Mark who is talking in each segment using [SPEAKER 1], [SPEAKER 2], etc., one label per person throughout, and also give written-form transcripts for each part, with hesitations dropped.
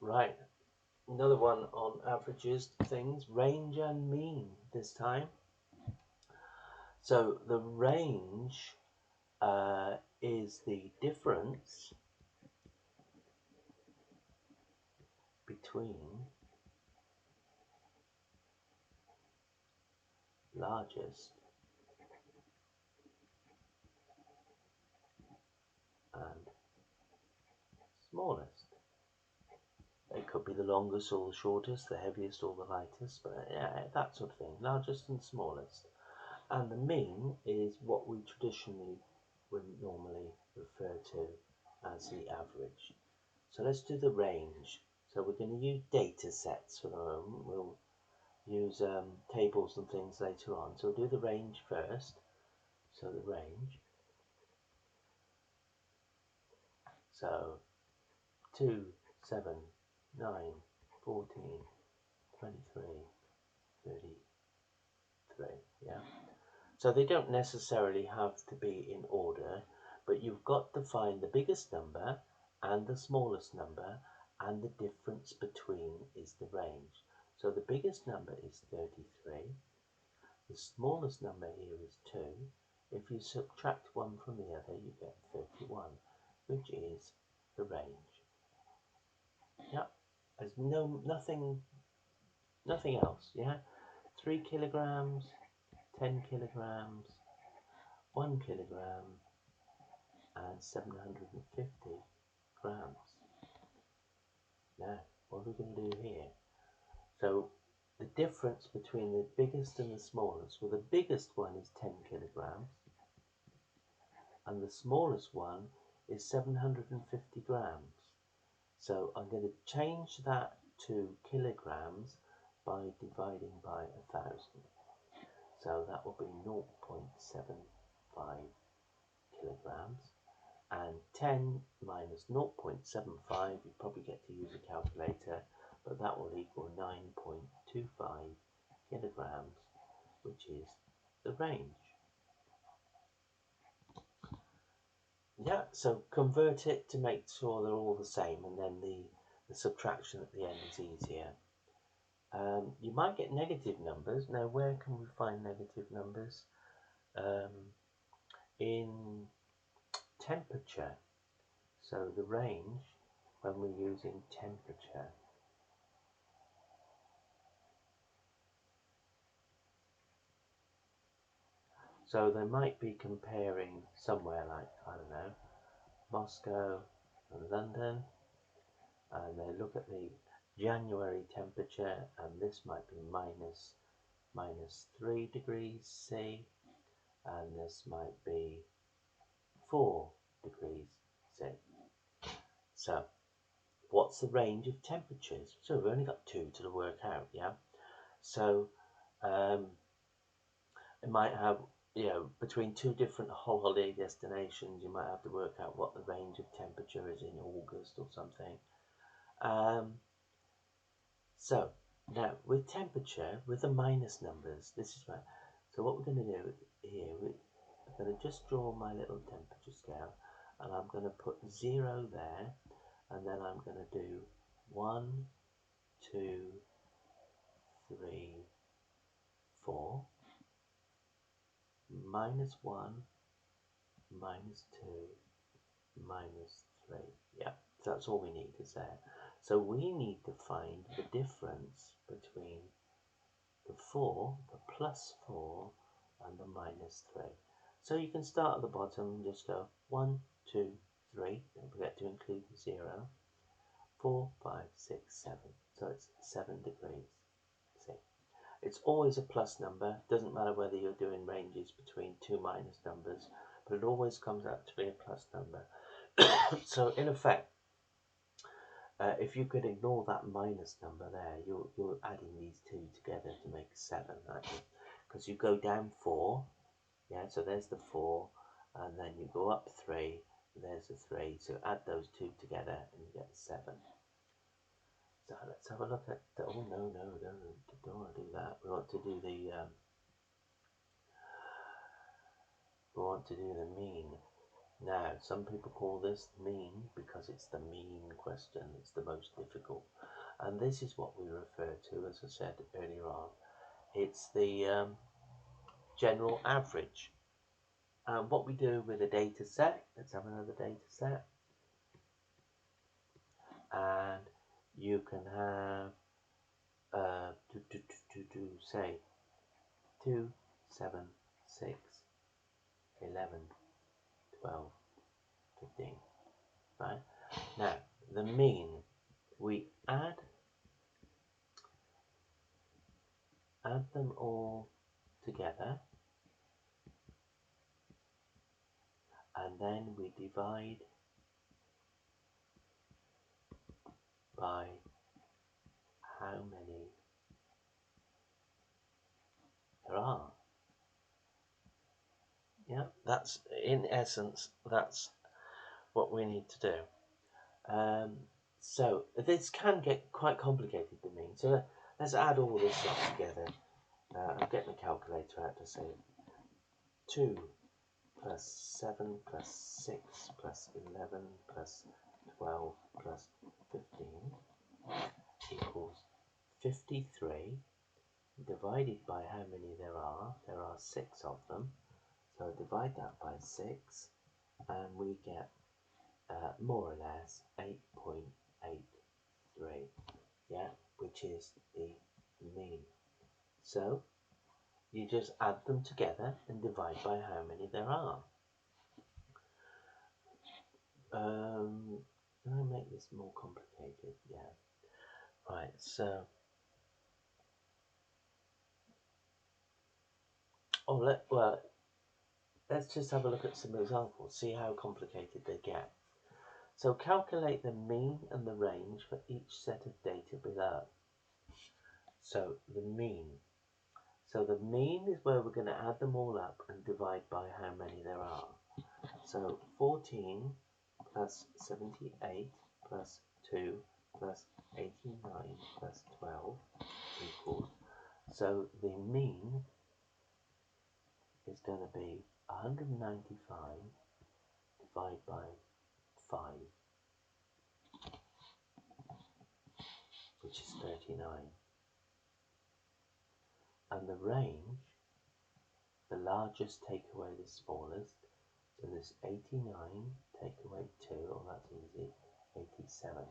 [SPEAKER 1] Right, another one on averages things, range and mean this time. So the range is the difference between largest and smallest. It could be the longest or the shortest, the heaviest or the lightest, but yeah, that sort of thing, largest and smallest. And the mean is what we traditionally would normally refer to as the average. So let's do the range. So we're going to use data sets for the moment. We'll use tables and things later on. So we'll do the range first. So the range. So 2, 7, 9, 14, 23, 33. Yeah. So they don't necessarily have to be in order, but you've got to find the biggest number and the smallest number, and the difference between is the range. So the biggest number is 33. The smallest number here is 2. If you subtract 1 from the other, you get 31, which is the range. Yeah, there's nothing else. Yeah, 3 kilograms, 10 kilograms, 1 kilogram, and 750 grams. Now, what are we going to do here? So, the difference between the biggest and the smallest, well, the biggest one is 10 kilograms, and the smallest one is 750 grams. So, I'm going to change that to kilograms by dividing by 1,000. So, that will be 0.75 kilograms. And 10 minus 0.75, you probably get to use a calculator, but that will equal 9.25 kilograms, which is the range. Yeah, so convert it to make sure they're all the same, and then the subtraction at the end is easier. You might get negative numbers. Now, where can we find negative numbers? In temperature. So the range, when we're using temperature, so they might be comparing somewhere like, I don't know, Moscow and London, and they look at the January temperature, and this might be minus 3 degrees C, and this might be 4 degrees C. So what's the range of temperatures? So we've only got 2 to work out, yeah? So it might have, between 2 different holiday destinations, you might have to work out what the range of temperature is in August or something. So now with temperature, with the minus numbers, this is right. So what we're going to do here, I'm going to just draw my little temperature scale, and I'm going to put 0 there, and then I'm going to do 1, 2, 3, 4, minus 1, minus 2, minus 3. Yeah, so that's all we need is there. So we need to find the difference between the 4, the plus 4, and the minus 3. So you can start at the bottom and just go 1, 2, 3. Don't forget to include the 0. 4, 5, 6, 7. So it's 7 degrees. See, it's always a plus number. Doesn't matter whether you're doing ranges between 2 minus numbers, but it always comes out to be a plus number. So in effect, if you could ignore that minus number there, you're adding these 2 together to make 7, aren't you? Because you go down 4, yeah, so there's the 4, and then you go up 3, there's the 3, so add those 2 together and you get 7. So let's have a look at, oh no, don't want to do that. We want to do the mean. Now, some people call this mean because it's the mean question, it's the most difficult. And this is what we refer to, as I said earlier on, it's the general average. And what we do with a data set, let's have another data set. And you can have, say, 2, 7, 6, 11, 12, 15, right? Now, the mean, we add them all together, and then we divide by how many there are. Yeah, that's, in essence, that's what we need to do. So this can get quite complicated, the mean. So let's add all this up together. I'm getting a calculator out to say 2 plus 7 plus 6 plus 11 plus 12 plus 15 equals 53 divided by how many there are. There are 6 of them. So divide that by 6 and we get more or less 8.83, yeah, which is the mean. So you just add them together and divide by how many there are. Can I make this more complicated? Yeah. Right, so let's just have a look at some examples, see how complicated they get. So calculate the mean and the range for each set of data below. So the mean. So the mean is where we're going to add them all up and divide by how many there are. So 14 plus 78 plus 2 plus 89 plus 12 equals. So the mean is going to be 195 divided by 5, which is 39. And the range, the largest take away the smallest, so this 89 take away 2, oh that's easy, 87.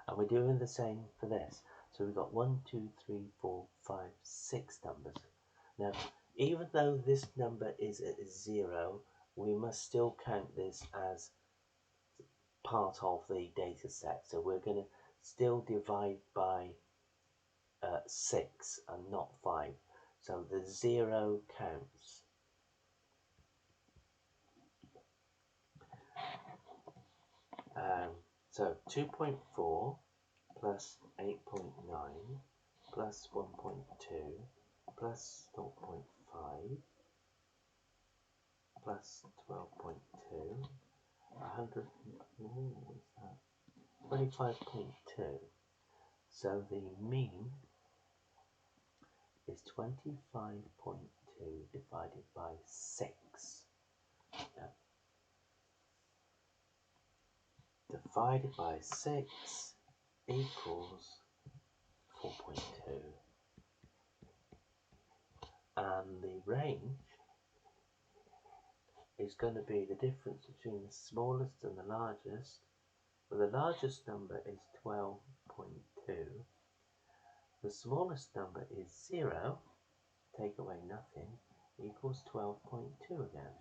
[SPEAKER 1] And we're doing the same for this. So we've got 1, 2, 3, 4, 5, 6 numbers. Now, even though this number is at 0, we must still count this as part of the data set. So we're going to still divide by 6 and not 5. So the 0 counts. So 2.4 plus 8.9 plus 1.2 plus 0.5 plus 12.2, 100, what's that? 25.2. So the mean is 25.2 divided by 6. Yeah. Divided by 6 equals 4.2. And the range is going to be the difference between the smallest and the largest. Well, the largest number is 12.2. The smallest number is 0. Take away nothing equals 12.2 again.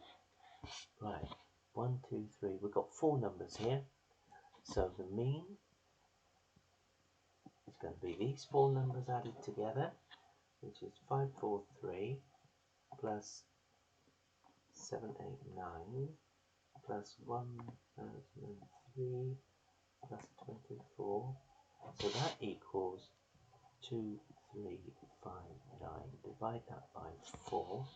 [SPEAKER 1] Right, 1, 2, 3. We've got 4 numbers here. So the mean is going to be these 4 numbers added together, which is 543 plus 789 plus 1003 plus 24. So that equals 2359. Divide that by 4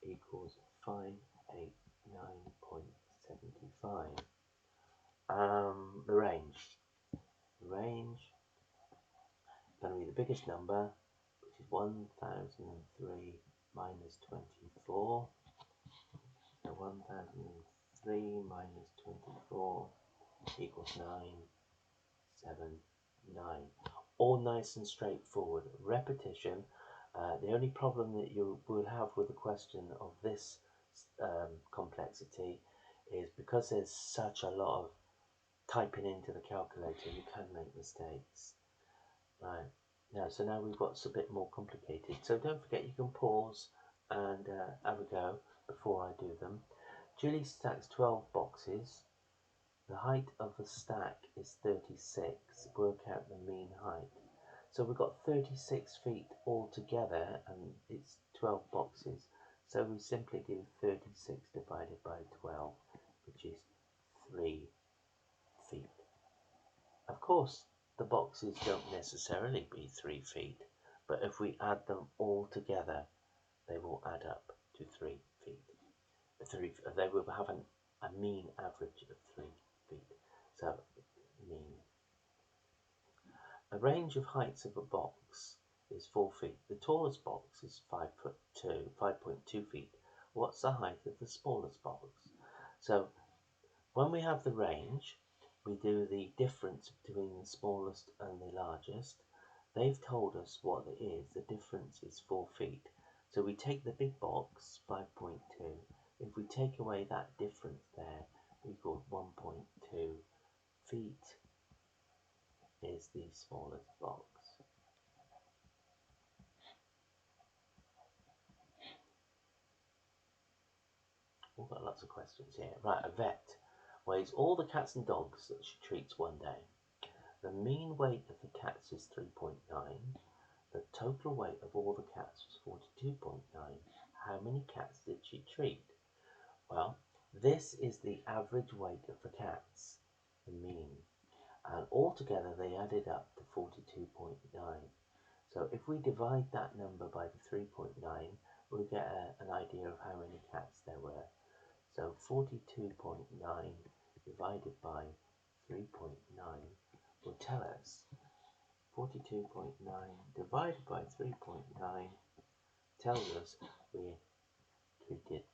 [SPEAKER 1] equals 589.75. The range. The range is going to be the biggest number, which is 1003 minus 24. So 1003 minus 24 equals 9, 7, 9. All nice and straightforward. Repetition. The only problem that you will have with the question of this complexity is because there's such a lot of typing into the calculator, you can make mistakes. Right. Now, so now we've got a bit more complicated. So don't forget you can pause and have a go before I do them. Julie stacks 12 boxes. The height of the stack is 36. Work out the mean height. So we've got 36 feet altogether and it's 12 boxes. So we simply do 36 divided by 12, which is 3 feet. Of course, the boxes don't necessarily be 3 feet, but if we add them all together, they will add up to 3 feet. They will have a mean average of 3 feet. So, mean. A range of heights of a box is 4 feet. The tallest box is 5.2 feet. What's the height of the smallest box? So, when we have the range, we do the difference between the smallest and the largest. They've told us what it is. The difference is 4 feet. So we take the big box, 5.2. If we take away that difference there, equals 1.2 feet is the smallest box. We've got lots of questions here. Right, a vet weighs all the cats and dogs that she treats one day. The mean weight of the cats is 3.9. The total weight of all the cats was 42.9. How many cats did she treat? Well, this is the average weight of the cats, the mean. And altogether they added up to 42.9. So if we divide that number by the 3.9, we'll get an idea of how many cats there were. So 42.9 divided by 3.9 will tell us 42.9 divided by 3.9 tells us we treated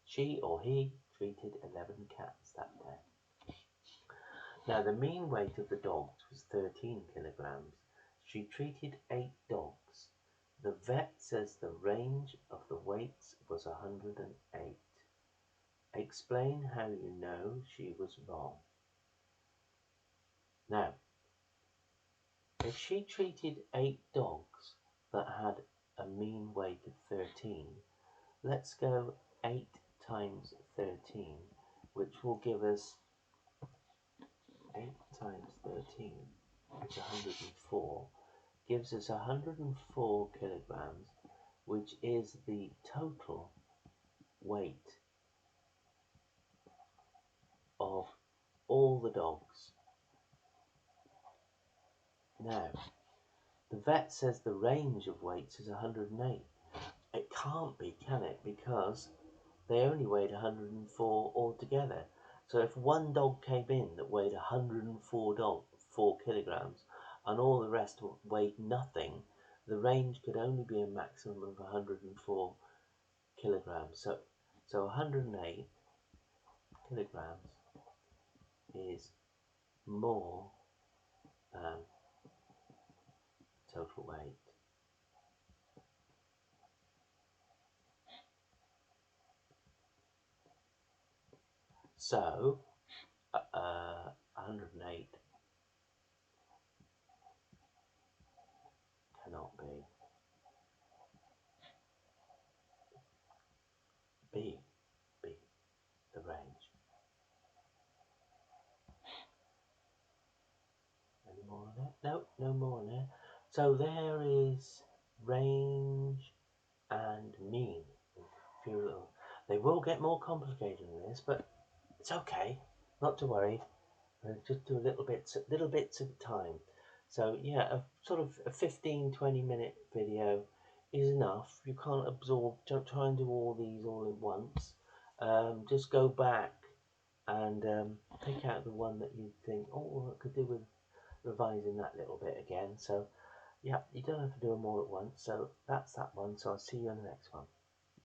[SPEAKER 1] she or he treated 11 cats that day. Now the mean weight of the dogs was 13 kilograms. She treated 8 dogs. The vet says the range of the weights was 108. Explain how you know she was wrong. Now, if she treated 8 dogs that had a mean weight of 13, let's go 8 times 13, which will give us 8 times 13, which is 104, gives us 104 kilograms, which is the total weight of all the dogs. Now, the vet says the range of weights is 108. It can't be, can it? Because they only weighed 104 altogether. So if one dog came in that weighed 4 kilograms and all the rest weighed nothing, the range could only be a maximum of 104 kilograms. So 108 kilograms is more than total weight. So 108 cannot be B, the range. Any more on there? No, no more on there. So there is range and mean. They will get more complicated than this, but it's okay, not to worry. We'll just do little bits at a time. So yeah, a sort of a 15-20 minute video is enough. You can't absorb, don't try and do all these all at once. Just go back and pick out the one that you think, oh, I could do with revising that little bit again. So Yeah, you don't have to do them all at once. So that's that one. So I'll see you on the next one.